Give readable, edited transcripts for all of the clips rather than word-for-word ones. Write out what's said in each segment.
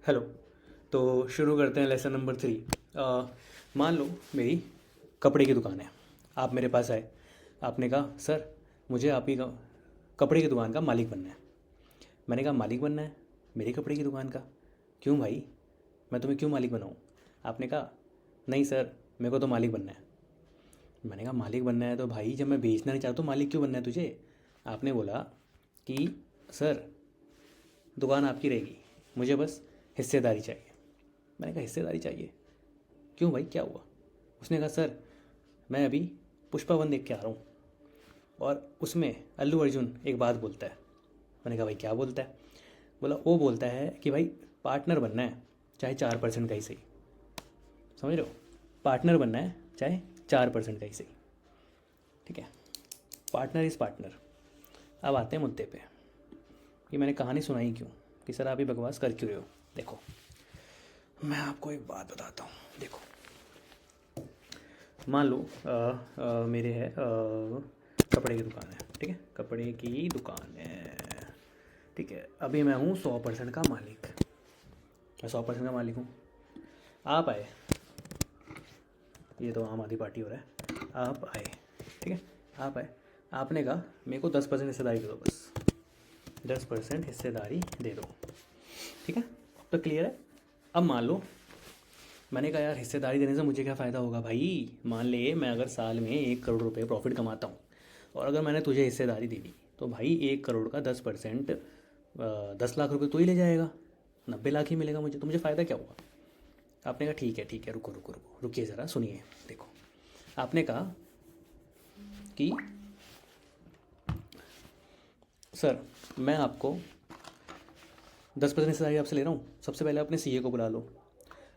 Hello. तो शुरू करते हैं लेसन नंबर 3। मान लो मेरी कपड़े की दुकान है। आप मेरे पास आए, आपने कहा सर मुझे आप ही का कपड़े की दुकान का मालिक बनना है। मैंने कहा मालिक बनना है मेरी कपड़े की दुकान का? क्यों भाई, मैं तुम्हें क्यों मालिक बनाऊँ? आपने कहा नहीं सर, मेरे को तो मालिक बनना है। मैंने कहा मालिक बनना है तो भाई जब मैं बेचना नहीं चाहता तो मालिक क्यों बनना है तुझे? आपने बोला कि सर दुकान आपकी रहेगी, मुझे बस हिस्सेदारी चाहिए। मैंने कहा हिस्सेदारी चाहिए? क्यों भाई क्या हुआ? उसने कहा सर मैं अभी पुष्पा वन देख के आ रहा हूँ और उसमें अल्लू अर्जुन एक बात बोलता है। मैंने कहा भाई क्या बोलता है? बोला वो बोलता है कि भाई पार्टनर बनना है चाहे 4% का ही सही। समझ रहे हो? पार्टनर बनना है चाहे 4% का ही सही। ठीक है, पार्टनर इज़ पार्टनर। अब आते हैं मुद्दे पे कि मैंने कहानी सुनाई क्यों, कि सर आप ही बकवास कर क्यों रहे हो। देखो मैं आपको एक बात बताता हूँ। देखो मान लो मेरे है कपड़े की दुकान है। ठीक है, कपड़े की दुकान है। ठीक है, अभी मैं हूँ 100% का मालिक। मैं 100% का मालिक हूँ। आप आए, ये तो आम आदमी पार्टी हो रहा है। आप आए, ठीक है, आप आए, आपने कहा मेरे को 10% हिस्सेदारी दे दो, बस 10% हिस्सेदारी दे दो। ठीक है, अब तो क्लियर है। अब मान लो मैंने कहा यार हिस्सेदारी देने से मुझे क्या फ़ायदा होगा भाई? मान ले मैं अगर साल में 1 करोड़ रुपए प्रॉफिट कमाता हूँ और अगर मैंने तुझे हिस्सेदारी दे दी तो भाई 1 करोड़ का 10%, 10 लाख रुपए तो ही ले जाएगा, 90 लाख ही मिलेगा मुझे, तो मुझे फ़ायदा क्या हुआ? आपने कहा ठीक है, रुको रुको रुको रुकिए ज़रा सुनिए। देखो आपने कहा कि सर मैं आपको 10% हिस्सेदारी आपसे ले रहा हूँ, सबसे पहले अपने सीए को बुला लो,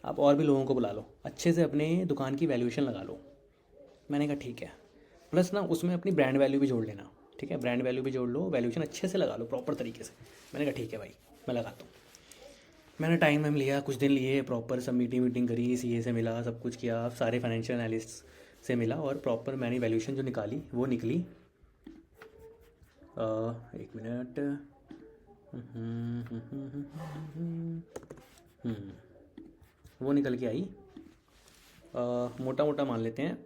आप और भी लोगों को बुला लो, अच्छे से अपने दुकान की वैल्यूएशन लगा लो। मैंने कहा ठीक है, प्लस ना उसमें अपनी ब्रांड वैल्यू भी जोड़ लेना। ठीक है, ब्रांड वैल्यू भी जोड़ लो, वैल्यूएशन अच्छे से लगा लो प्रॉपर तरीके से। मैंने कहा ठीक है भाई, मैं लगाता हूँ। मैंने टाइम वाइम लिया, कुछ दिन लिए, प्रॉपर सब मीटिंग वीटिंग करी, सीए से मिला, सब कुछ किया, सारे फाइनेंशियल एनालिस्ट से मिला और प्रॉपर मैंने वैल्यूएशन जो निकाली वो निकली। एक मिनट। वो निकल के आई, मोटा मोटा मान लेते हैं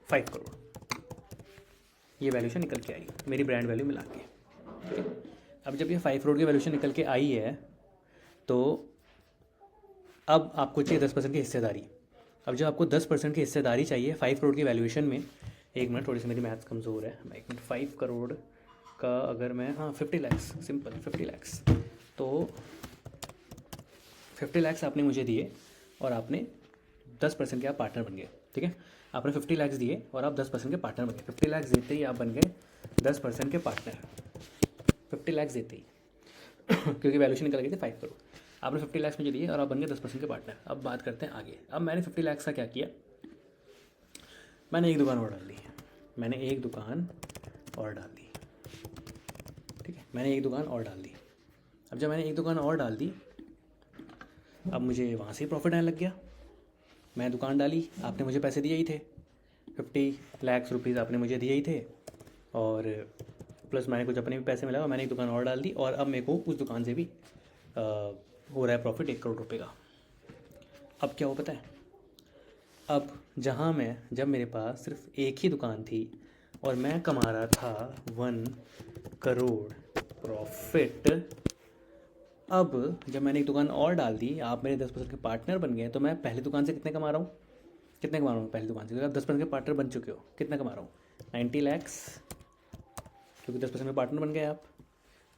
5 करोड़। ये वैल्यूशन निकल के आई मेरी ब्रांड वैल्यू मिला के। ठीक है, अब जब ये 5 करोड़ की वैल्यूशन निकल के आई है तो अब आपको चाहिए 10% की हिस्सेदारी। अब जब आपको 10% की हिस्सेदारी चाहिए 5 करोड़ की वैल्यूएशन में, एक मिनट थोड़ी सी मेरी मैथ्स कमज़ोर है, मैं एक मिनट, 5 करोड़ का अगर मैं, हाँ 50 लाख, सिंपल 50 लाख, तो 50 लाख आपने मुझे दिए और आपने 10% के आप पार्टनर बन गए। ठीक है, आपने 50 लाख दिए और आप 10% के पार्टनर बन गए। 50 लाख देते ही आप बन गए 10% के पार्टनर। 50 लाख देते ही क्योंकि वैल्यूशन निकल गई थी 5 करोड़। आपने 50 लाख मुझे दिए और आप बन गए 10% के पार्टनर। अब बात करते हैं आगे। अब मैंने 50 लाख का क्या किया, मैंने एक दुकान और डाल दी। मैंने एक दुकान और डाल दी। ठीक है, मैंने एक दुकान और डाल दी। अब जब मैंने एक दुकान और डाल दी, अब मुझे वहाँ से प्रॉफिट आने लग गया। मैं दुकान डाली, आपने मुझे पैसे दिए ही थे, 50 लाख रुपीज़ आपने मुझे दिए ही थे, और प्लस मैंने कुछ अपने भी पैसे मिला और मैंने एक दुकान और डाल दी और अब मेरे को उस दुकान से भी हो रहा है प्रॉफिट 1 करोड़ रुपये का। अब क्या हो पता है, अब जहाँ मैं, जब मेरे पास सिर्फ एक ही दुकान थी और मैं कमा रहा था 1 करोड़ प्रॉफिट, अब जब मैंने एक दुकान और डाल दी, आप मेरे 10% के पार्टनर बन गए, तो मैं पहली दुकान से कितने कमा रहा हूँ? कितने कमा रहा हूँ पहली दुकान से? अगर आप 10% के पार्टनर बन चुके हो, कितना कमा रहा हूँ? 90 लाख, क्योंकि 10% के पार्टनर बन गए आप।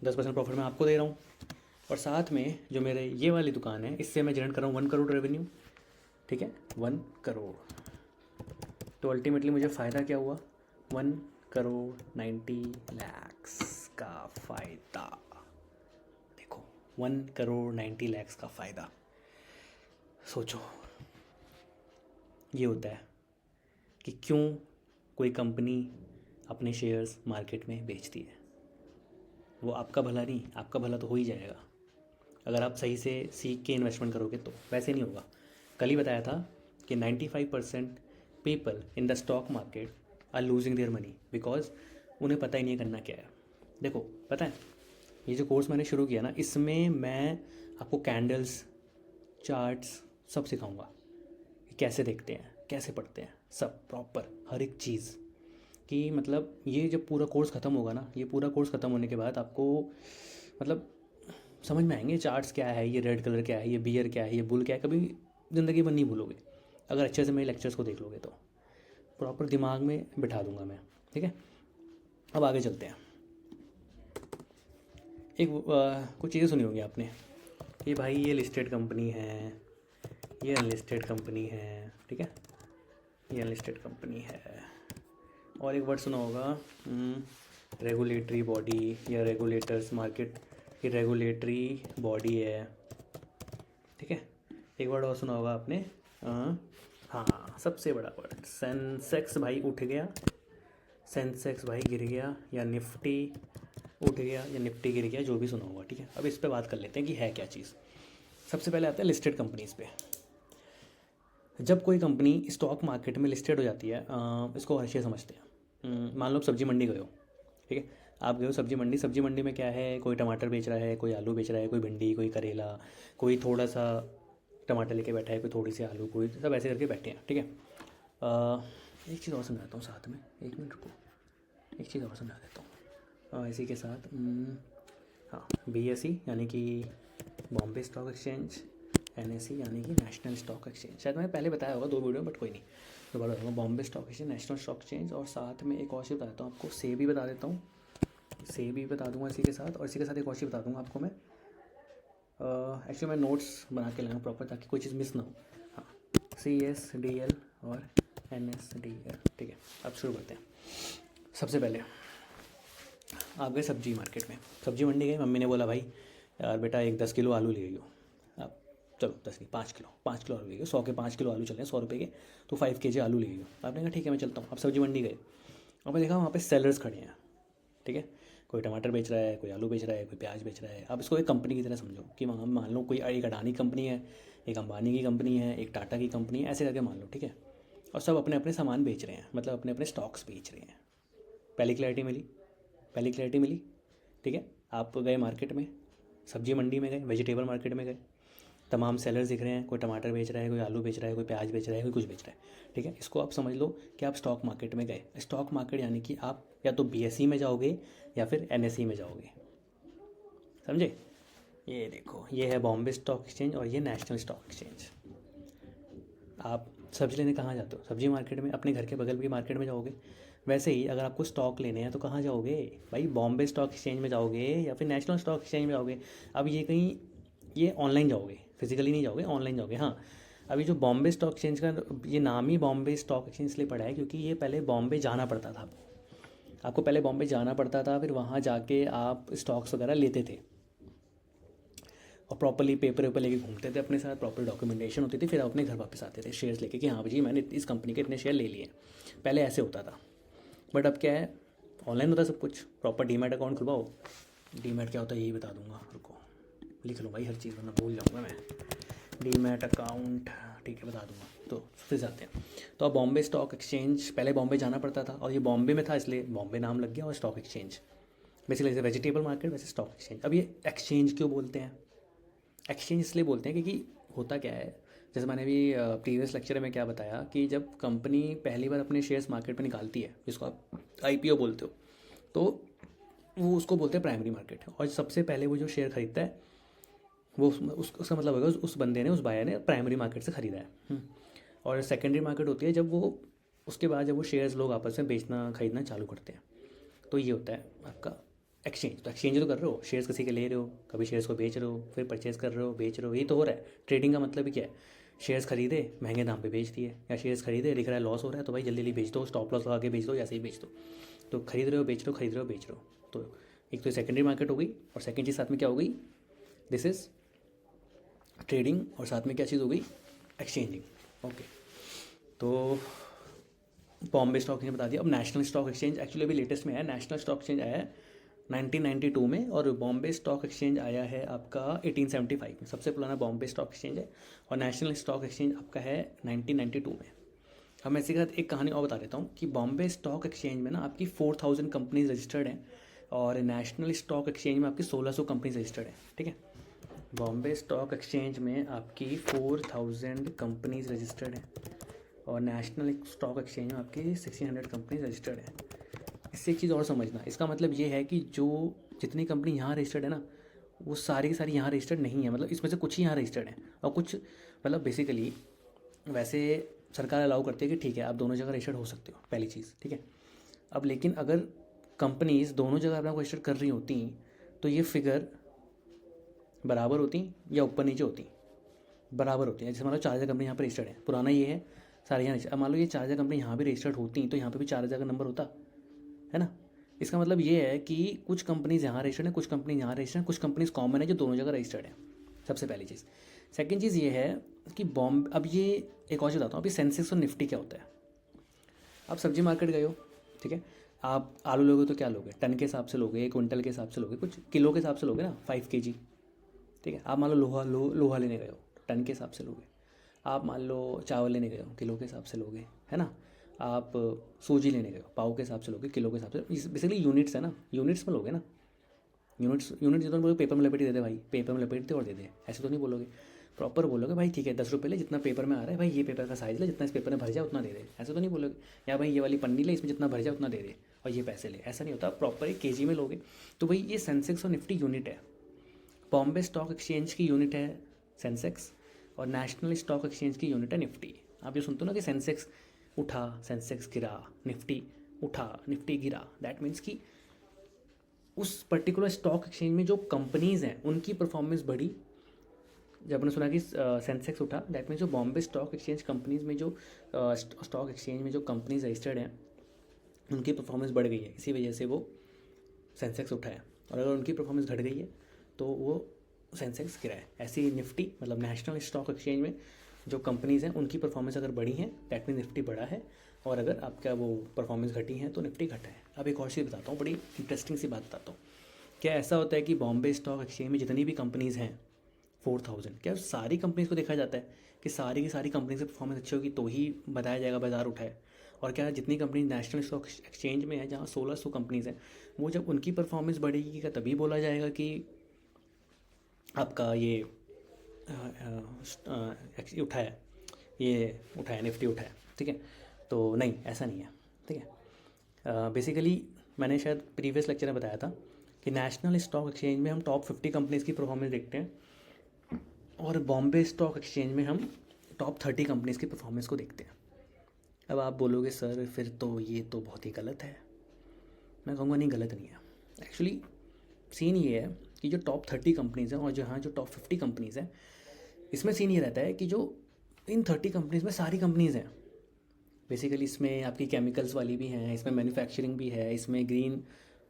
10% प्रॉफिट मैं आपको दे रहा हूँ और साथ में जो मेरे ये वाली दुकान है इससे मैं जनरेट कर रहा हूँ 1 करोड़ रेवेन्यू। ठीक है, 1 करोड़। तो अल्टीमेटली मुझे फ़ायदा क्या हुआ? 1 करोड़ 90 लाख का फ़ायदा। देखो 1 करोड़ 90 लाख का फ़ायदा। सोचो, ये होता है कि क्यों कोई कंपनी अपने शेयर्स मार्केट में बेचती है। वो आपका भला नहीं, आपका भला तो हो ही जाएगा अगर आप सही से सीख के इन्वेस्टमेंट करोगे, तो वैसे नहीं होगा। कल ही बताया था कि 95% people in the stock market are losing their money because उन्हें पता ही नहीं करना क्या है। देखो पता है, ये जो कोर्स मैंने शुरू किया ना, इसमें मैं आपको कैंडल्स, चार्ट्स सब सिखाऊंगा कि कैसे देखते हैं, कैसे पढ़ते हैं, सब प्रॉपर हर एक चीज़। कि मतलब ये जब पूरा कोर्स ख़त्म होगा ना, ये पूरा कोर्स ख़त्म होने के बाद आपको मतलब समझ में आएंगे चार्ट्स क्या है, ये रेड कलर क्या है, ये बियर क्या है, ये बुल क्या है। कभी ज़िंदगी भर नहीं भूलोगे अगर अच्छे से मेरे लेक्चर्स को देख लोगे तो। प्रॉपर दिमाग में बिठा दूंगा मैं, ठीक है। अब आगे चलते हैं। एक कुछ चीज़ें सुनी होंगी आपने कि भाई ये लिस्टेड कंपनी है, ये अनलिस्टेड कंपनी है, ठीक है, ये अनलिस्टेड कंपनी है। और एक वर्ड सुना होगा रेगुलेटरी बॉडी या रेगुलेटर्स, मार्केट की रेगुलेटरी बॉडी है, ठीक है। एक वर्ड और सुना होगा आपने, हाँ सबसे बड़ा वर्ड, सेंसेक्स भाई उठ गया, सेंसेक्स भाई गिर गया, या निफ्टी उठ गया या निफ्टी गिर गया, जो भी सुना होगा, ठीक है। अब इस पे बात कर लेते हैं कि है क्या चीज़। सबसे पहले आता है लिस्टेड कंपनीज़ पे। जब कोई कंपनी स्टॉक मार्केट में लिस्टेड हो जाती है, इसको हर चीज़ समझते हैं। मान लो सब्जी मंडी गए हो, ठीक है, आप गए हो सब्जी मंडी। सब्जी मंडी में क्या है, कोई टमाटर बेच रहा है, कोई आलू बेच रहा है, कोई भिंडी, कोई करेला, कोई थोड़ा सा टमाटर लेके बैठा है, कोई थोड़ी सी आलू, कोई सब ऐसे करके बैठे हैं, ठीक है। एक चीज़ और समझाता हूँ साथ में, एक मिनट रुको, एक चीज़ और समझा देता हूँ इसी के साथ। हाँ, BSE यानी कि बॉम्बे स्टॉक एक्सचेंज, NSE यानी कि नेशनल स्टॉक एक्सचेंज। शायद मैंने पहले बताया होगा 2 वीडियो में, बट कोई नहीं, दोबारा बताऊँगा। Bombay stock exchange, national stock exchange, और साथ में एक और चीज़ बता देता हूँ आपको, सेबी बता देता हूँ, सेबी बता दूँगा इसी के साथ। और इसी के साथ एक और चीज़ बता दूँगा आपको मैं, एक्चुअली मैं नोट्स बना के लाऊँ प्रॉपर, ताकि कोई चीज़ मिस ना हो। हाँ, CSDL और NSDL, ठीक है। अब शुरू करते हैं। सबसे पहले आप गए सब्जी मार्केट में, सब्जी मंडी गए, मम्मी ने बोला भाई यार बेटा 10 किलो आलू ले आइयो। आप चलो 10 नहीं 5 किलो आलू ले आइयो, 100 के 5 किलो आलू चले, 100 रुपये के, तो 5 kg आलू ले आइयो। आपने कहा ठीक है मैं चलता हूँ। आप सब्जी मंडी गए, आपने देखा वहाँ पे सेलर्स खड़े हैं, ठीक है, कोई टमाटर बेच रहा है, कोई आलू बेच रहा है, कोई प्याज बेच रहा है। आप इसको एक कंपनी की तरह समझो कि वहाँ मान लो कोई एक अडानी कंपनी है, एक अंबानी की कंपनी है, एक टाटा की कंपनी है, ऐसे करके मान लो, ठीक है। और सब अपने अपने सामान बेच रहे हैं, मतलब अपने अपने स्टॉक्स बेच रहे हैं। पहली क्लैरिटी मिली, पहली क्लैरिटी मिली, ठीक है। आप गए मार्केट में, सब्जी मंडी में गए, वेजिटेबल मार्केट में गए, तमाम सेलर्स दिख रहे हैं, कोई टमाटर बेच रहा है, कोई आलू बेच रहा है, कोई प्याज बेच रहा है, कोई कुछ बेच रहा है, ठीक है। इसको आप समझ लो कि आप स्टॉक मार्केट में गए। स्टॉक मार्केट यानी कि आप या तो BSE में जाओगे या फिर NSE में जाओगे, समझे। ये देखो, ये है बॉम्बे स्टॉक एक्सचेंज और ये नेशनल स्टॉक एक्सचेंज। आप सब्जी लेने कहाँ जाते हो, सब्जी मार्केट में, अपने घर के बगल की मार्केट में जाओगे। वैसे ही अगर आपको स्टॉक लेने हैं तो कहाँ जाओगे भाई, बॉम्बे स्टॉक एक्सचेंज में जाओगे या फिर नेशनल स्टॉक एक्सचेंज में जाओगे। अब ये कहीं, ये ऑनलाइन जाओगे, फिजिकली नहीं जाओगे, ऑनलाइन जाओगे। हाँ, अभी जो बॉम्बे स्टॉक एक्सचेंज का ये नाम ही बॉम्बे स्टॉक एक्सचेंज इसलिए पड़ा है क्योंकि ये पहले बॉम्बे जाना पड़ता था आपको पहले बॉम्बे जाना पड़ता था, फिर वहाँ जाके आप स्टॉक्स वगैरह लेते थे और प्रॉपरली पेपर वेपर लेके घूमते थे अपने साथ, प्रॉपर डॉक्यूमेंटेशन होती थी, फिर आप अपने घर वापस आते थे शेयर्स लेके कि हाँ जी मैंने इस कंपनी के इतने शेयर ले लिए। पहले ऐसे होता था, बट अब क्या है, ऑनलाइन होता है सब कुछ। प्रॉपर डीमैट अकाउंट खुलवाओ। डीमैट क्या होता है यही बता दूंगा, रुको लिख लो भाई, हर चीज़ वरना भूल जाऊँगा मैं। डीमैट अकाउंट, ठीक है बता दूंगा। तो फिर जाते हैं। तो अब बॉम्बे स्टॉक एक्सचेंज, पहले बॉम्बे जाना पड़ता था और ये बॉम्बे में था इसलिए बॉम्बे नाम लग गया, और स्टॉक एक्सचेंज बेसिकली जैसे वेजिटेबल मार्केट वैसे स्टॉक एक्सचेंज। अब ये एक्सचेंज क्यों बोलते हैं, एक्सचेंज इसलिए बोलते हैं क्योंकि होता क्या है, जैसे मैंने अभी प्रीवियस लेक्चर में क्या बताया कि जब कंपनी पहली बार अपने शेयर्स मार्केट में निकालती है, जिसको आप IPO बोलते हो, तो वो उसको बोलते हैं प्राइमरी मार्केट। और सबसे पहले वो जो शेयर खरीदता है वो उसका मतलब होगा उस बंदे ने, उस बायर ने प्राइमरी मार्केट से ख़रीदा है। और सेकेंडरी मार्केट होती है जब वो, उसके बाद जब वो शेयर्स लोग आपस में बेचना खरीदना चालू करते हैं। तो ये होता है आपका एक्सचेंज। तो एक्सचेंज तो कर रहे हो, शेयर्स किसी के ले रहे हो, कभी शेयर्स को बेच रहे हो, फिर परचेज कर रहे हो, बेच रहे हो, यही तो हो रहा है। ट्रेडिंग का मतलब ही क्या है, शेयर्स खरीदे महंगे दाम पे बेच दिए, या शेयर्स खरीदे दिख रहा है लॉस हो रहा है तो भाई जल्दी जल्दी बेच दो, स्टॉप लॉस लगा के बेच दो, ऐसे ही बेच दो। तो खरीद रहे हो बेच रहे हो, खरीद रहे हो बेच रहे हो। तो एक तो सेकेंडरी मार्केट हो गई, और सेकेंड चीज़ साथ में क्या हो गई, दिस इज़ ट्रेडिंग, और साथ में क्या चीज़ हो गई, एक्सचेंजिंग। ओके, तो बॉम्बे स्टॉक एक्सचेंज बता दिया। अब नेशनल स्टॉक एक्सचेंज एक्चुअली अभी लेटेस्ट में आया, नेशनल स्टॉक एक्सचेंज आया है 1992 में, और बॉम्बे स्टॉक एक्सचेंज आया है आपका 1875 में। सबसे पुराना बॉम्बे स्टॉक एक्सचेंज है, और नेशनल स्टॉक एक्सचेंज आपका है 1992 में। अब मैं इसी के साथ एक कहानी और बता देता हूँ कि बॉम्बे स्टॉक एक्सचेंज में ना आपकी 4000 कंपनीज रजिस्टर्ड हैं, और नेशनल स्टॉक एक्सचेंज में आपकी 1600 कंपनीज रजिस्टर्ड हैं, ठीक है। बॉम्बे स्टॉक एक्सचेंज में आपकी 4000 कंपनीज रजिस्टर्ड हैं और नेशनल स्टॉक एक्सचेंज में आपकी 1600 कंपनीज रजिस्टर्ड हैं। इससे एक चीज़ और समझना, इसका मतलब ये है कि जो जितनी कंपनी यहाँ रजिस्टर्ड है ना, वो सारी की सारी यहाँ रजिस्टर्ड नहीं है, मतलब इसमें से कुछ ही यहाँ रजिस्टर्ड हैं और कुछ, मतलब बेसिकली वैसे सरकार अलाउ करती है कि ठीक है आप दोनों जगह रजिस्टर्ड हो सकते हो, पहली चीज़, ठीक है। अब लेकिन अगर कंपनीज दोनों जगह अपना रजिस्टर्ड कर रही होती तो ये फिगर बराबर होती या ऊपर नीचे होती? बराबर होती है। जैसे मान लो 4000 कंपनी यहाँ पर रजिस्टर्ड है, पुराना ये है, सारे यहाँ, अब मान लो ये 4000 कंपनी यहाँ भी रजिस्टर्ड होती तो यहाँ पे भी 4000 का नंबर होता, है ना। इसका मतलब ये है कि कुछ कंपनीज यहाँ रजिस्टर्ड है, कुछ कंपनी यहाँ रजिस्टर्ड है, कुछ कंपनीज कॉमन है जो दोनों जगह रजिस्टर्ड है। सबसे पहली चीज़। सेकंड चीज़ ये है कि बॉम्बे, अब ये एक और चीज़ बताता हूँ, अभी सेंसेक्स और निफ्टी क्या होता है। आप सब्जी मार्केट गए हो, ठीक है, आप आलू लोगे तो क्या लोगे, टन के हिसाब से लोगे, क्विंटल के हिसाब से लोगे, कुछ किलो के हिसाब से लोगे ना, 5 kg, ठीक है। आप मान लो लोहा लेने गए हो, टन के हिसाब से लोगे। आप मान लो चावल लेने गए हो, किलो के हिसाब से लोगे, है ना। आप सूजी लेने गए हो, पाव के हिसाब से लोगे, किलो के हिसाब से, बेसिकली यूनिट्स है ना, यूनिट्स में लोगे ना। यूनिट्स तो बोलोगे पेपर में लपेट दे दे भाई, पेपर में लपेट दे और दे दे, ऐसे तो नहीं बोलोगे। प्रॉपर बोलोगे भाई ठीक है 10 रुपये ले, जितना पेपर में आ रहा है भाई, ये पेपर का साइज़ ले, जितना इस पेपर में भर जाए उतना दे दे, ऐसे तो नहीं बोलोगे। या भाई ये वाली पन्नी ले, इसमें जितना भर जाए उतना दे दे और ये पैसे ले, ऐसा नहीं होता। प्रॉपर एक केजी में लोगे। तो भाई ये सेंसेक्स और निफ्टी यूनिट है। बॉम्बे स्टॉक एक्सचेंज की यूनिट है सेंसेक्स और नेशनल स्टॉक एक्सचेंज की यूनिट है निफ्टी। आप जो सुनते हो ना कि सेंसेक्स उठा, सेंसेक्स गिरा, निफ्टी उठा, निफ्टी गिरा, दैट मीन्स कि उस पर्टिकुलर स्टॉक एक्सचेंज में जो कंपनीज़ हैं उनकी परफॉर्मेंस बढ़ी। जब आपने सुना कि सेंसेक्स उठा, दैट मीन्स जो बॉम्बे स्टॉक एक्सचेंज कंपनीज में जो स्टॉक एक्सचेंज में जो कंपनीज रजिस्टर्ड हैं उनकी परफॉर्मेंस बढ़ गई है, इसी वजह से वो सेंसेक्स उठा है। और अगर उनकी परफॉर्मेंस घट गई है तो वो सेंसेक्स गिरा है। ऐसी निफ्टी, मतलब नेशनल स्टॉक एक्सचेंज में जो कंपनीज़ हैं उनकी परफॉर्मेंस अगर बढ़ी है दैट मीन निफ्टी बढ़ा है, और अगर आपका वो परफॉर्मेंस घटी है तो निफ्टी घटा है। अब एक और चीज़ बताता हूँ, बड़ी इंटरेस्टिंग सी बात बताता हूँ। क्या ऐसा होता है कि बॉम्बे स्टॉक एक्सचेंज में जितनी भी कंपनीज़ हैं 4000, क्या सारी कंपनीज को देखा जाता है कि सारी की सारी कंपनी से परफॉर्मेंस अच्छी होगी तो ही बताया जाएगा बाजार उठाए? और क्या जितनी कंपनी नेशनल स्टॉक एक्सचेंज में है जहाँ 1600 कंपनीज हैं, वो जब उनकी परफॉर्मेंस बढ़ेगी क्या तभी बोला जाएगा कि आपका ये उठाया, ये उठाया, निफ्टी उठाया, ठीक है। तो नहीं, ऐसा नहीं है, ठीक है। बेसिकली मैंने शायद प्रीवियस लेक्चर में बताया था कि नेशनल स्टॉक एक्सचेंज में हम टॉप 50 कंपनीज़ की परफॉर्मेंस देखते हैं और बॉम्बे स्टॉक एक्सचेंज में हम टॉप 30 कंपनीज़ की परफॉर्मेंस को देखते हैं। अब आप बोलोगे सर फिर तो ये तो बहुत ही गलत है। मैं कहूँगा नहीं, गलत नहीं है। एक्चुअली सीन ये है कि जो टॉप 30 कंपनीज़ हैं और जहाँ जो टॉप 50 कंपनीज़ हैं, इसमें सीन ये रहता है कि जो इन 30 कंपनीज़ में सारी कंपनीज़ हैं, बेसिकली इसमें आपकी केमिकल्स वाली भी हैं, इसमें मैन्युफैक्चरिंग भी है, इसमें ग्रीन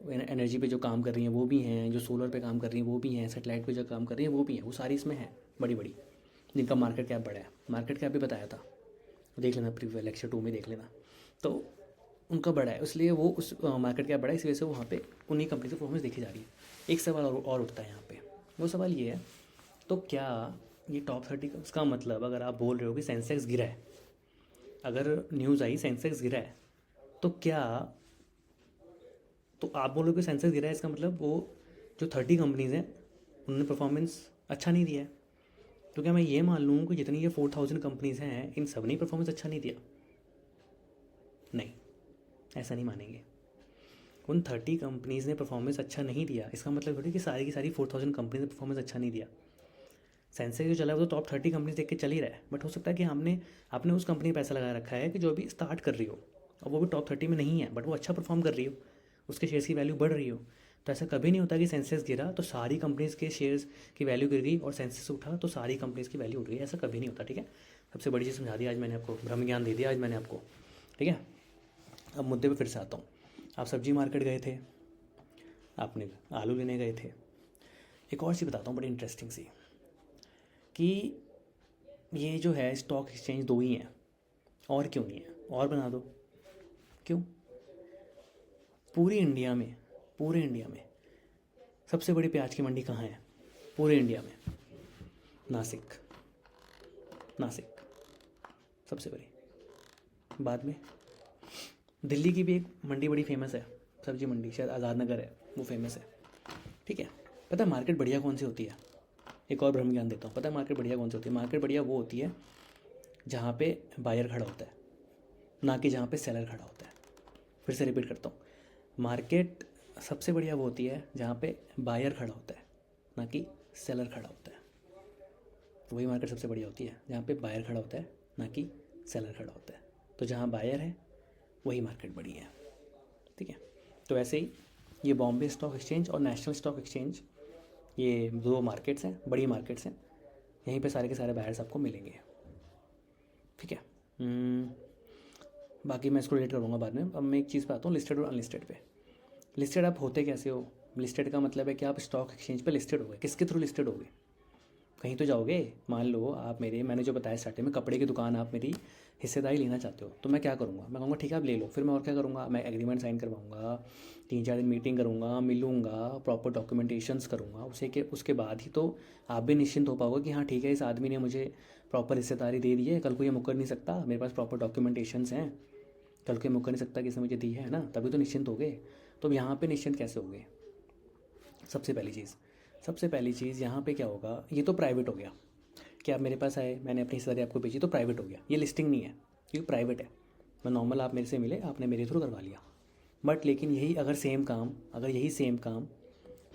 एनर्जी पे जो काम कर रही हैं वो भी हैं, जो सोलर पे काम कर रही हैं वो भी हैं, सेटेलाइट पे जो काम कर रही हैं वो भी हैं, वो सारी इसमें हैं बड़ी बड़ी, जिनका मार्केट कैप बड़ा है। मार्केट कैप भी बताया था, देख लेना प्रीवियस लेक्चर 2 में देख लेना। तो उनका बड़ा है, इसलिए वो उस मार्केट कैप बड़ा है, इस वजह से वहाँ पे उन्हीं कंपनी से परफॉर्मेंस देखी जा रही है। एक सवाल और उठता है यहाँ पे, वो सवाल ये है, तो क्या ये टॉप 30 का, उसका मतलब अगर आप बोल रहे हो कि सेंसेक्स गिरा है, अगर न्यूज़ आई सेंसेक्स गिरा है, तो क्या, तो आप बोलोगे सेंसेक्स गिरा है, इसका मतलब वो जो 30 कंपनीज़ हैं उन्होंने परफॉर्मेंस अच्छा नहीं दिया है। तो क्या मैं ये मान लूँ कि जितनी ये 4000 कंपनीज़ हैं इन सब ने परफॉर्मेंस अच्छा नहीं दिया? नहीं, ऐसा नहीं मानेंगे। उन 30 कंपनीज़ ने परफॉर्मेंस अच्छा नहीं दिया, इसका मतलब थोड़ी कि सारी की सारी 4000 कंपनीज ने परफॉर्मेंस अच्छा नहीं दिया। सेंसेक्स जो चला है वो तो टॉप 30 कंपनीज देख के चल ही रहा है, बट हो सकता है कि आपने उस कंपनी में पैसा लगा रखा है कि जो अभी स्टार्ट कर रही हो और वो भी टॉप 30 में नहीं है, बट वो अच्छा परफॉर्म कर रही हो, उसके शेयर्स की वैल्यू बढ़ रही हो। तो ऐसा कभी नहीं होता कि सेंसेक्स गिरा तो सारी कंपनीज़ के शेयर्स की वैल्यू गिर गई और सेंसेक्स उठा तो सारी कंपनीज़ की वैल्यू उठ गई, ऐसा कभी नहीं होता, ठीक है। सबसे बड़ी चीज़ समझा दी आज मैंने आपको, ब्रह्म ज्ञान दे दिया आज मैंने आपको, ठीक है। अब मुद्दे पे फिर से आता हूँ। आप सब्जी मार्केट गए थे, आपने आलू लेने गए थे। एक और चीज़ बताता हूँ बड़ी इंटरेस्टिंग सी, कि ये जो है स्टॉक एक्सचेंज 2 ही हैं, और क्यों नहीं है, और बना दो। क्यों? पूरे इंडिया में सबसे बड़ी प्याज की मंडी कहाँ है पूरे इंडिया में? नासिक सबसे बड़ी। बाद में दिल्ली की भी एक मंडी बड़ी फेमस है, सब्जी मंडी, शायद आज़ाद नगर है, वो फेमस है, ठीक है। पता है मार्केट बढ़िया कौन सी होती है? एक और ब्रह्म ज्ञान देता हूँ। पता है मार्केट बढ़िया कौन सी होती है? मार्केट बढ़िया वो होती है जहाँ पे बायर खड़ा होता है, ना कि जहाँ पे सेलर खड़ा होता है। फिर से रिपीट करता हूँ, मार्केट सबसे बढ़िया वो होती है जहाँ पे बायर खड़ा होता है, ना कि सेलर खड़ा होता है। वही मार्केट सबसे बढ़िया होती है जहाँ पे बायर खड़ा होता है, ना कि सेलर खड़ा होता है। तो जहाँ बायर है वही मार्केट बढ़िया है, ठीक है। तो ऐसे ही ये बॉम्बे स्टॉक एक्सचेंज और नेशनल स्टॉक एक्सचेंज, ये दो मार्केट्स हैं, बड़ी मार्केट्स हैं। यहीं पे सारे के सारे बायर्स आपको मिलेंगे, ठीक है। बाकी मैं इसको रिलेट करूँगा बाद में। अब मैं एक चीज़ पे आता हूँ, लिस्टेड और अनलिस्टेड पे। लिस्टेड आप होते कैसे हो? लिस्टेड का मतलब है कि आप स्टॉक एक्सचेंज पे लिस्टेड हो गए। किसके थ्रू लिस्टेड हो गए? कहीं तो जाओगे। मान लो आप मैंने जो बताया स्टार्टिंग में, कपड़े की दुकान, आप मेरी हिस्सेदारी लेना चाहते हो, तो मैं क्या करूँगा? मैं कहूँगा ठीक है आप ले लो। फिर मैं और क्या करूँगा? मैं एग्रीमेंट साइन करवाऊँगा, 3-4 दिन मीटिंग करूँगा, मिलूँगा, प्रॉपर डॉक्यूमेंटेशंस करूँगा। उसके बाद ही तो आप भी निश्चिंत हो पाओगे कि हाँ ठीक है, इस आदमी ने मुझे प्रॉपर हिस्सेदारी दे दी है, कल को ये मुकर नहीं सकता, मेरे पास प्रॉपर डॉक्यूमेंटेशंस हैं, कल को ये मुकर नहीं सकता कि इसने मुझे दी है ना। तभी तो निश्चिंत हो गए। तो यहाँ पे निश्चिंत कैसे हो गए? सबसे पहली चीज़ यहाँ पे क्या होगा? ये तो प्राइवेट हो गया कि आप मेरे पास आए, मैंने अपनी हिस्सेदारी आपको बेची, तो प्राइवेट हो गया। ये लिस्टिंग नहीं है, क्योंकि प्राइवेट है। मैं नॉर्मल, आप मेरे से मिले, आपने मेरे थ्रू करवा लिया। बट लेकिन यही सेम काम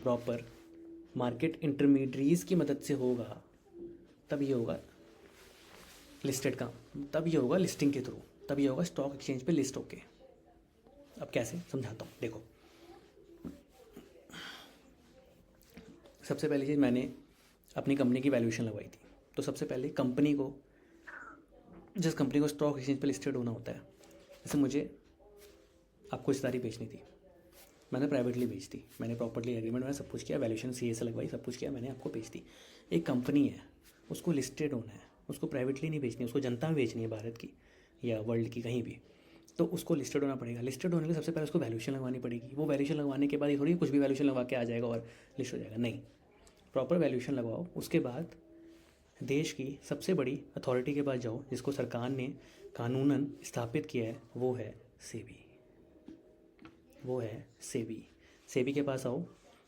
प्रॉपर मार्केट इंटरमीडियरीज की मदद से होगा, तब ये होगा लिस्टेड काम, तब ये होगा लिस्टिंग के थ्रू, तब ये होगा स्टॉक एक्सचेंज पे लिस्ट होके। अब कैसे समझाता हूँ, देखो। सबसे पहली चीज़, मैंने अपनी कंपनी की वैल्यूएशन लगवाई थी। तो सबसे पहले जिस कंपनी को स्टॉक एक्सचेंज पे लिस्टेड होना होता है, जैसे मुझे आपको हिस्सेदारी बेचनी थी, मैंने प्राइवेटली बेच दी, मैंने प्रॉपर्ली एग्रीमेंट में सब कुछ किया, वैल्यूएशन सीए से लगवाई, सब कुछ किया, मैंने आपको बेच दी। एक कंपनी है, उसको लिस्टेड होना है, उसको प्राइवेटली नहीं बेचनी, उसको जनता में बेचनी है, भारत की या वर्ल्ड की कहीं भी। तो उसको लिस्टेड होना पड़ेगा। लिस्टेड होने के लिए सबसे पहले उसको वैल्यूएशन लगवानी पड़ेगी। वो वैल्यूएशन लगवाने के बाद ही थोड़ी कुछ भी वैल्यूएशन लगवा के आ जाएगा और लिस्ट हो जाएगा, नहीं। प्रॉपर वैल्यूएशन लगवाओ। उसके बाद देश की सबसे बड़ी अथॉरिटी के पास जाओ, जिसको सरकार ने कानूनन स्थापित किया है, वो है सेबी। सेबी के पास आओ।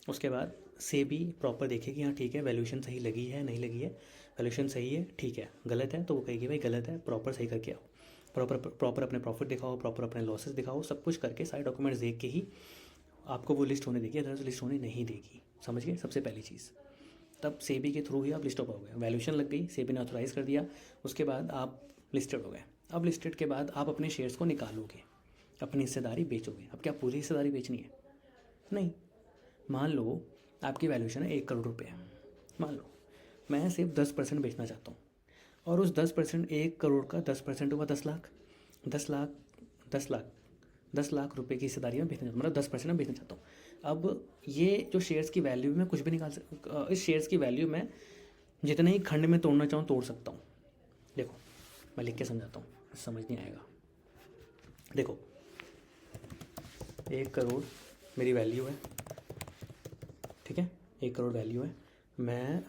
उसके बाद सेबी प्रॉपर देखे कि हाँ ठीक है, वैल्यूएशन सही लगी है, नहीं लगी है। वैल्यूएशन सही है, ठीक है। गलत है तो वो कहेगी भाई गलत है, प्रॉपर सही करके आओ। प्रॉपर अपने प्रॉफिट दिखाओ, प्रॉपर अपने लॉसेस दिखाओ, सब कुछ करके सारे डॉक्यूमेंट्स देख के ही आपको वो लिस्ट होने देगी, अदरवाइज लिस्ट होने नहीं देगी। समझ गए? सबसे पहली चीज़, तब सेबी के थ्रू ही आप लिस्ट हो पाओगे। वैल्यूएशन लग गई, सेबी ने ऑथोराइज़ कर दिया, उसके बाद आप लिस्टेड हो गए। अब लिस्टेड के बाद आप अपने शेयर्स को निकालोगे, अपनी हिस्सेदारी बेचोगे। अब क्या पूरी हिस्सेदारी बेचनी है? नहीं। मान लो आपकी वैल्यूएशन है 1 करोड़ रुपये, मान लो मैं सिर्फ 10% बेचना चाहता हूँ, और उस 10%, 1 करोड़ का 10% हुआ 10 लाख। 10 लाख रुपए की हिस्सेदारी में बेचना चाहता हूँ, मतलब 10% में बेचना चाहता हूँ। अब ये जो शेयर्स की वैल्यू में कुछ भी निकाल इस शेयर्स की वैल्यू में जितने ही खंड में तोड़ना चाहूँ तोड़ सकता हूँ। देखो मैं लिख के समझाता हूँ, समझ नहीं आएगा। देखो 1 करोड़ मेरी वैल्यू है, ठीक है, 1 करोड़ वैल्यू है। मैं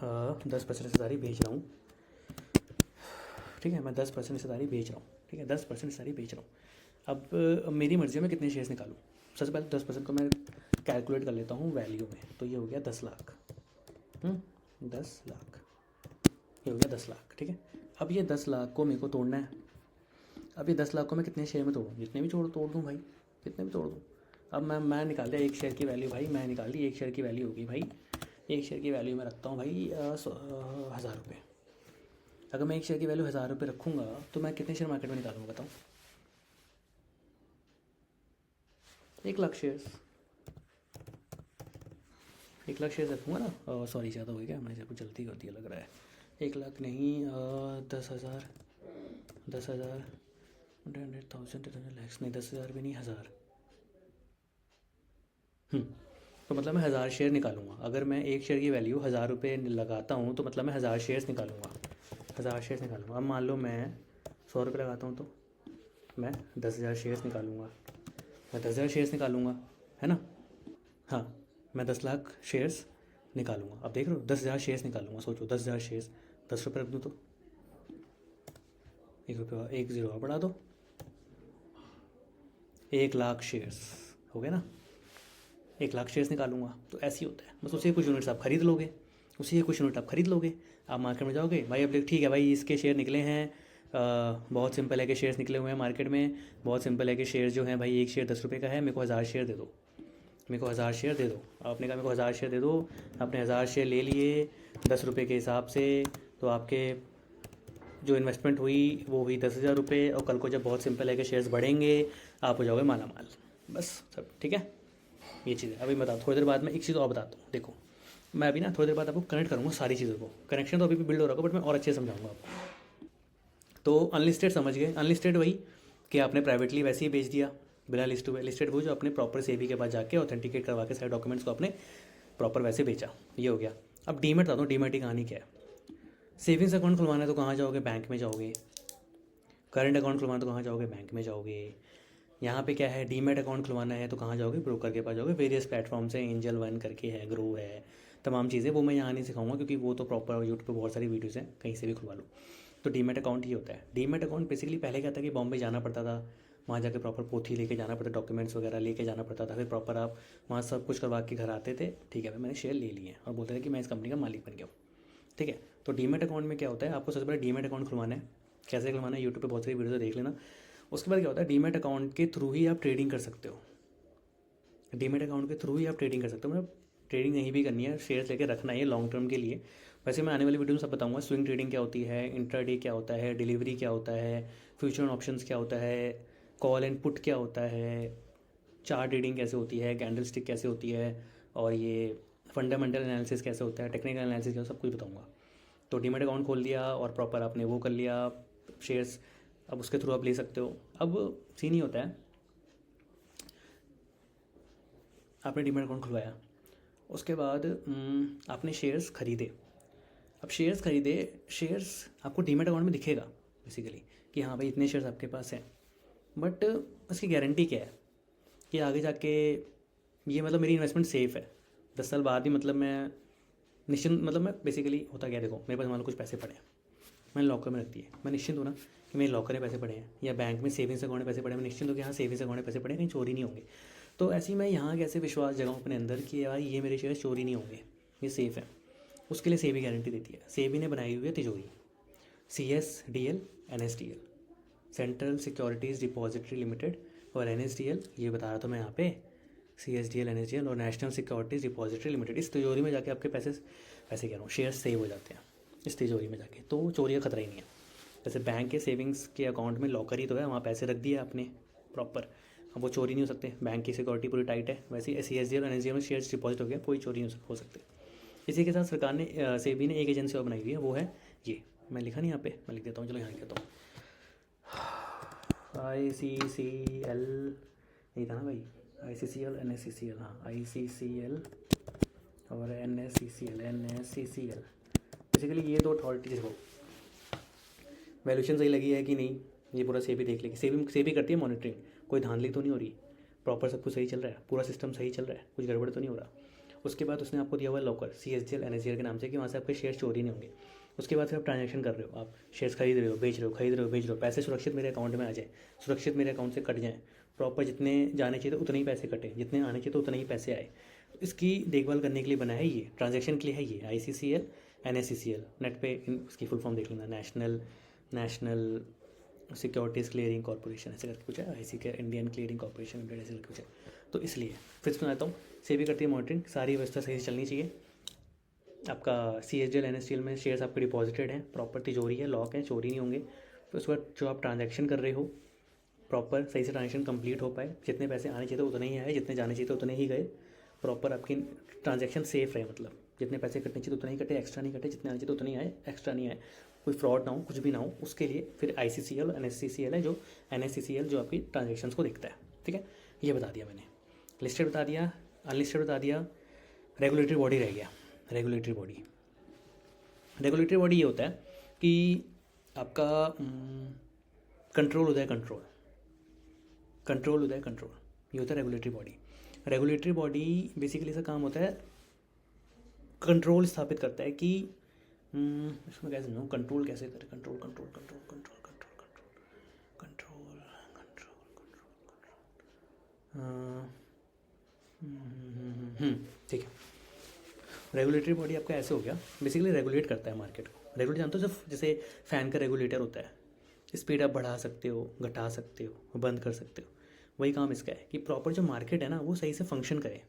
10% हिस्सेदारी बेच रहा हूँ, ठीक है, मैं 10% हिस्सेदारी बेच रहा हूँ, ठीक है, 10% हिस्सेदारी बेच रहा हूँ। अब मेरी मर्जी में कितने शेयर्स निकालूँ? सबसे पहले 10% को मैं कैलकुलेट कर लेता हूँ वैल्यू में, तो ये हो गया 10 लाख। 10 लाख, ये हो गया 10 लाख, ठीक है। अब ये 10 लाख को मेरे को तोड़ना है। अब ये 10 लाख को मैं कितने शेयर में तोड़ूँ? जितने भी तोड़ दूँ भाई, कितने भी तोड़ दूँ। अब मैं निकाल दिया 1 शेयर की वैल्यू भाई, मैं निकाल दी 1 शेयर की वैल्यू होगी भाई, 1 शेयर की वैल्यू मैं रखता हूँ भाई 1000 रुपये। अगर मैं 1 शेयर की वैल्यू 1000 रुपये रखूँगा तो मैं कितने शेयर मार्केट में निकालूँगा बताओ? 1 लाख शेयर्स, 1 लाख शेयर्स रखूँगा ना। सॉरी ज़्यादा हो गया, मैंने कुछ जल्दी कर दिया लग रहा है। 1 लाख नहीं, 10,000, 100,000, 100,000, 10 लाख नहीं, 10,000 भी नहीं, 1,000। तो मतलब मैं 1,000 शेयर निकालूंगा। अगर मैं 1 शेयर की वैल्यू 1,000 रुपये लगाता हूँ तो मतलब मैं 1,000 शेयर्स निकालूंगा, 1,000 शेयर्स निकालूंगा। अब मान लो मैं 100 रुपये लगाता हूँ तो मैं 10,000 शेयर्स निकालूंगा, मैं 10,000 शेयर्स निकालूंगा, है ना। हाँ, मैं 10 लाख शेयर्स निकालूंगा। अब देख रहे हो, 10,000 शेयर्स निकालूंगा। सोचो 10,000 शेयर्स, 10 रुपये रख दूँ तो 1 रुपये, 1 ज़ीरो बढ़ा दो, 1 लाख शेयर्स हो गए ना। 1 लाख शेयर्स निकालूंगा। तो ऐसे ही होता है, बस उसे कुछ यूनिट्स आप खरीद लोगे, उसी के क्वेश्चन उल्टा आप खरीद लोगे। आप मार्केट में जाओगे, भाई अब ठीक है भाई इसके शेयर निकले हैं, बहुत सिंपल है कि शेयर्स निकले हुए हैं मार्केट में, बहुत सिंपल है कि शेयर जो हैं भाई एक शेयर 10 रुपये का है, मेरे को 1000 शेयर दे दो, मेरे को 1000 शेयर दे दो। आपने कहा मेरे को 1000 शेयर दे दो, आपने 1000 शेयर ले लिए 10 रुपये के हिसाब से, तो आपके जो इन्वेस्टमेंट हुई वो हुई 10,000 रुपये, और कल को जब बहुत सिंपल है कि शेयर्स बढ़ेंगे आप हो जाओगे माला माल। बस सब ठीक है, ये चीज़ है। अभी मैं बताता थोड़ी देर बाद में एक चीज़ और बताता हूँ। देखो मैं अभी ना थोड़ी देर बाद आपको कनेक्ट करूँगा सारी चीज़ों को, कनेक्शन तो अभी भी बिल्ड हो रहा होगा बट मैं और अच्छे से समझाऊंगा आपको। तो अनलिस्टेड समझ गए, अनलिस्टेड वही कि आपने प्राइवेटली वैसे ही बेच दिया बिना लिस्टेड वो जो अपने प्रॉपर सेबी के पास जाके ऑथेंटिकेट करवा के सारे डॉक्यूमेंट्स को आपने प्रॉपर वैसे बेचा, ये हो गया। अब डीमेट बता दो, डीमेट की कहानी क्या है। सेविंग्स अकाउंट खुलवाना है तो कहाँ जाओगे, बैंक में जाओगे। करंट अकाउंट खुलवाना तो कहाँ जाओगे, बैंक में जाओगे। यहाँ पे क्या है, डीमेट अकाउंट खुलवाना है तो कहाँ जाओगे, ब्रोकर के पास जाओगे। वेरियस प्लेटफॉर्म्स हैं, एंजल वन करके है, ग्रो है, तमाम चीज़ें, वो मैं यहाँ नहीं सिखाऊंगा क्योंकि वो तो प्रॉपर यूट्यूब पे बहुत सारी वीडियोज़ हैं, कहीं से भी खुलवा लो। तो डीमेट अकाउंट ही होता है। डीमेट अकाउंट बेसिकली पहले क्या था कि बॉम्बे जाना पड़ता था, वहाँ जाके प्रॉपर पोथी लेके जाना पड़ता, डॉक्यूमेंट्स वगैरह लेके जाना पड़ता था, फिर प्रॉपर आप वहाँ सब कुछ करवा के घर आते थे, ठीक है भाई मैंने शेयर ले लिए हैं, और बोलते थे कि मैं इस कंपनी का मालिक बन गया हूँ, ठीक है। तो डीमेट अकाउंट में क्या होता है, आपको सबसे पहले डीमेट अकाउंट खुलवाना है। कैसे खुलवाना है, यूट्यूब पे बहुत सारी वीडियो देख लेना। उसके बाद क्या होता है, डीमेट अकाउंट के थ्रू ही आप ट्रेडिंग कर सकते हो। डीमेट अकाउंट के थ्रू ही आप ट्रेडिंग कर सकते हो, मतलब ट्रेडिंग नहीं भी करनी है, शेयर्स लेके रखना है ये लॉन्ग टर्म के लिए। वैसे मैं आने वाली वीडियो में सब बताऊंगा, स्विंग ट्रेडिंग क्या होती है, इंट्राडे क्या होता है, डिलीवरी क्या होता है, फ्यूचर ऑप्शंस क्या होता है, कॉल एंड पुट क्या होता है, चार्ट ट्रेडिंग कैसे होती है, कैंडल स्टिक कैसे होती है, और ये फंडामेंटल एनालिसिस कैसे होता है, टेक्निकल एनालिसिस क्या, सब कुछ बताऊंगा। तो डीमेट अकाउंट खोल दिया और प्रॉपर आपने वो कर लिया शेयर्स, अब उसके थ्रू आप ले सकते हो। अब सीन ही होता है, आपने डीमेट अकाउंट खुलवाया, उसके बाद आपने शेयर्स खरीदे। अब शेयर्स खरीदे, शेयर्स आपको डीमेट अकाउंट में दिखेगा बेसिकली कि हाँ भाई इतने शेयर्स आपके पास हैं, बट उसकी गारंटी क्या है कि आगे जाके ये मतलब मेरी इन्वेस्टमेंट सेफ़ है 10 साल बाद भी, मतलब मैं निश्चिंत, मतलब मैं बेसिकली होता क्या है, देखो मेरे पास मान लो कुछ पैसे पड़े हैं, मैंने लॉकर में रख दिए, मैं निश्चिंत हूँ ना कि मेरे लॉकर में पैसे पड़े हैं, या बैंक में सेविंग्स अकाउंट में पैसे पड़े हैं, मैं निश्चिंत हूँ कि हाँ सेविंग्स अकाउंट में पैसे पड़े हैं, कहीं चोरी नहीं होंगे। तो ऐसे ही मैं यहाँ कैसे विश्वास जगाऊँ अपने अंदर कि यार ये मेरे शेयर चोरी नहीं होंगे, ये सेफ़ है। उसके लिए सेबी गारंटी देती है। सेबी ने बनाई हुई है तिजोरी, CSDL NSDL, central securities depository limited, और NSDL ये बता रहा था मैं यहाँ पे, CSDL NSDL और नेशनल सिक्योरिटीज़ डिपॉजिटरी लिमिटेड। इस तिजोरी में जाके आपके पैसे पैसे कह रहा हूँ शेयर सेव हो जाते हैं इस तिजोरी में जाके, तो चोरी का खतरा ही नहीं है। जैसे बैंक के सेविंग्स के अकाउंट में लॉकर ही तो है, वहाँ पैसे रख दिए आपने प्रॉपर, अब वो चोरी नहीं हो सकते, बैंक की सिक्योरिटी पूरी टाइट है। वैसे ही CSDL और NSDL में शेयर्स डिपॉजिट हो गया, कोई चोरी नहीं हो सकते। इसी के साथ सरकार ने सेबी ने एक एजेंसी और बनाई हुई है, वो है ये, मैं लिखा नहीं यहाँ पे, मैं लिख देता हूँ, चलो यहाँ लिख देता हूँ, ICCL, यही था ना भाई, ICCL NSCCL, हाँ ICCL और NSCCL। बेसिकली ये दो अथॉरिटीज़ को वैल्यूशन सही लगी है कि नहीं, ये पूरा सेबी देख लेगी। सेबी करती है मॉनिटरिंग, कोई धांधली तो नहीं हो रही, प्रॉपर सब कुछ सही चल रहा है, पूरा सिस्टम सही चल रहा है, कुछ गड़बड़ तो नहीं हो रहा। उसके बाद उसने आपको दिया हुआ है लॉकर CSDL NSDL के नाम से, कि वहाँ से आपके शेयर चोरी नहीं होंगे। उसके बाद फिर आप ट्रांजैक्शन कर रहे हो, आप शेयर्स खरीद रहे हो, बेच रहे हो, खरीद रहे हो, बेच रहे हो, पैसे सुरक्षित मेरे अकाउंट में आ जाए, सुरक्षित मेरे अकाउंट से कट जाएँ, प्रॉपर जितने जाने चाहिए उतने ही पैसे कटे, जितने आने चाहिए तो उतने ही पैसे आए। इसकी देखभाल करने के लिए बना है ये, ट्रांजैक्शन के लिए है ये ICCL NSCCL। नेट पे इसकी फुल फॉर्म देख लेना, नेशनल सिक्योरिटीज़ क्लियरिंग कॉर्पोरेशन ऐसे करके कुछ है, IC के इंडियन क्लियरिंग कॉर्पोरेशन लिमिटेड ऐसे करके कुछ है। तो इसलिए फिर सुनाता हूँ, सेबी करती है मॉनिटरिंग, सारी व्यवस्था सही से चलनी चाहिए। आपका CSDL NSDL में शेयर्स आपके डिपॉजिटेड हैं, प्रॉपर तिजोरी है, लॉक है, चोरी नहीं होंगे। फिर उसके बाद जो आप ट्रांजैक्शन कर रहे हो प्रॉपर सही से ट्रांजैक्शन कंप्लीट हो पाए, जितने पैसे आने चाहिए थे उतने ही आए, जितने जाने चाहिए थे उतने ही गए, प्रॉपर आपकी ट्रांजैक्शन सेफ रहे, मतलब जितने पैसे कटने चाहिए उतने ही कटे, एक्स्ट्रा नहीं कटे, जितने आने चाहिए उतने ही आए, एक्स्ट्रा नहीं आए, कोई फ्रॉड ना हो, कुछ भी ना हो। उसके लिए फिर ICCL और NSCCL है, जो NSCCL जो आपकी ट्रांजेक्शन्स को देखता है, ठीक है। ये बता दिया मैंने, लिस्टेड बता दिया, अनलिस्टेड बता दिया, रेगुलेटरी बॉडी रह गया। रेगुलेटरी बॉडी ये होता है कि आपका कंट्रोल होता है, कंट्रोल होता है, ये होता है regulatory body. Regulatory body basically ऐसा काम होता है, कंट्रोल स्थापित करता है कि इसमें कैसे समझाऊँ, कंट्रोल कैसे करें, control control control control control control control control ठीक है। रेगुलेटरी बॉडी आपका ऐसे हो गया, बेसिकली रेगुलेट करता है मार्केट को। रेगुलेट जानते हो, सिर्फ जैसे फ़ैन का रेगुलेटर होता है, स्पीड आप बढ़ा सकते हो, घटा सकते हो, बंद कर सकते हो, वही काम इसका है कि प्रॉपर जो मार्केट है ना वो सही से फंक्शन करे।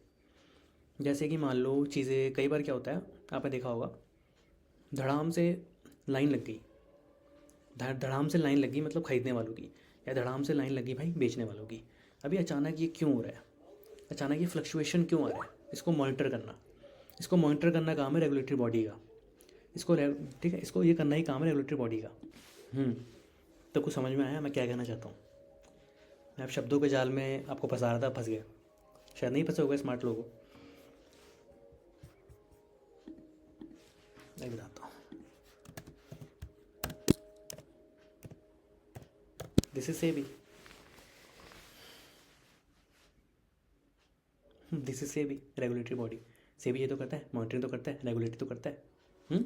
जैसे कि मान लो चीज़ें, कई बार क्या होता है आपने देखा होगा, धड़ाम से लाइन लग गई, धड़ाम से लाइन लगी मतलब ख़रीदने वालों की, या धड़ाम से लाइन लगी भाई बेचने वालों की। अभी अचानक ये क्यों हो रहा है, अचानक ये फ्लक्चुएशन क्यों आ रहा है, इसको मॉनिटर करना, इसको मॉनिटर करना काम है रेगुलेटरी बॉडी का। ठीक है, इसको ये करना ही काम है रेगुलेटरी बॉडी का। तो कुछ समझ में आया मैं क्या कहना चाहता हूँ? मैं अब शब्दों के जाल में आपको फंसा रहा था, फंस गया, शायद नहीं फंसे होगा स्मार्ट लोगों। मैं बताता हूँ, this is SEBI, this is SEBI regulatory body. SEBI ये तो करता है, मॉनिटरिंग तो करता है, रेगुलेटरी तो करता है।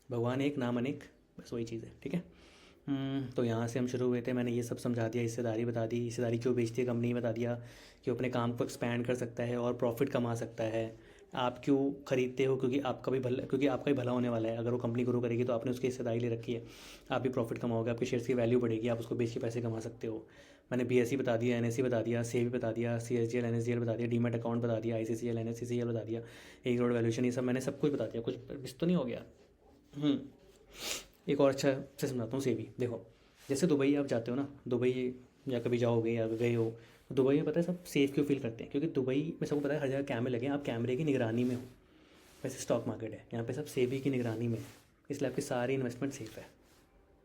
भगवान एक नाम अनेक, बस वही चीज़ है। ठीक है। तो यहाँ से हम शुरू हुए थे, मैंने ये सब समझा दिया, हिस्सेदारी बता दी, हिस्सेदारी क्यों बेचती है कंपनी बता दिया, कि अपने काम को एक्सपैंड कर सकता है और प्रॉफिट कमा सकता है। आप क्यों खरीदते हो? क्योंकि आपका भी भला होने वाला है। अगर वो कंपनी ग्रो करेगी तो आपने उसकी हिस्सेदारी ले रखी है, आप भी प्रॉफिट कमाओगे, आपके शेयर्स की वैल्यू बढ़ेगी, आप उसको बेच के पैसे कमा सकते हो। मैंने BSE बता दिया, NSE बता दिया, सेबी बता दिया, CSGL NSDL बता दिया, डीमेट अकाउंट बता दिया, ICCL NSCCL बता दिया, 1 करोड़ वैल्यूशन, ये सब मैंने सब कुछ बता दिया, कुछ मिस तो नहीं हो गया? एक और अच्छा से समझाता हूँ सेबी। देखो, जैसे दुबई आप जाते हो ना, दुबई या कभी जाओगे या गए हो, तो दुबई में पता है सब सेफ़ क्यों फील करते हैं? क्योंकि दुबई में सबको पता है हर जगह कैमरे लगे हैं, आप कैमरे की निगरानी में हो। वैसे स्टॉक मार्केट है, यहाँ पे सब सेबी की निगरानी में है, इसलिए आपकी सारी इन्वेस्टमेंट सेफ़ है।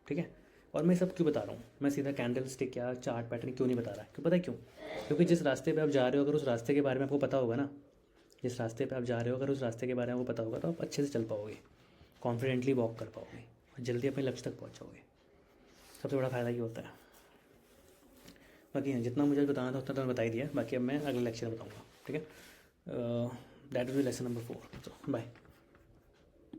ठीक है। और मैं सब क्यों बता रहा हूँ, मैं सीधा कैंडल स्टिक या चार्ट पैटर्न क्यों नहीं बता रहा? क्यों, पता है क्यों? क्योंकि जिस रास्ते पे आप जा रहे हो, अगर उस रास्ते के बारे में आपको पता होगा ना, जिस रास्ते पे आप जा रहे हो अगर उस रास्ते के बारे में आपको पता होगा, तो आप अच्छे से चल पाओगे, कॉन्फिडेंटली वॉक कर पाओगे और जल्दी अपने लक्ष्य तक पहुँचोगे। सबसे बड़ा फ़ायदा ये होता है। बाकी हाँ, जितना मुझे बताना था उतना तो मैं बता ही दिया, बाकी अब मैं अगले लेक्चर में बताऊँगा। ठीक है। That will be lesson number 4। तो बाय।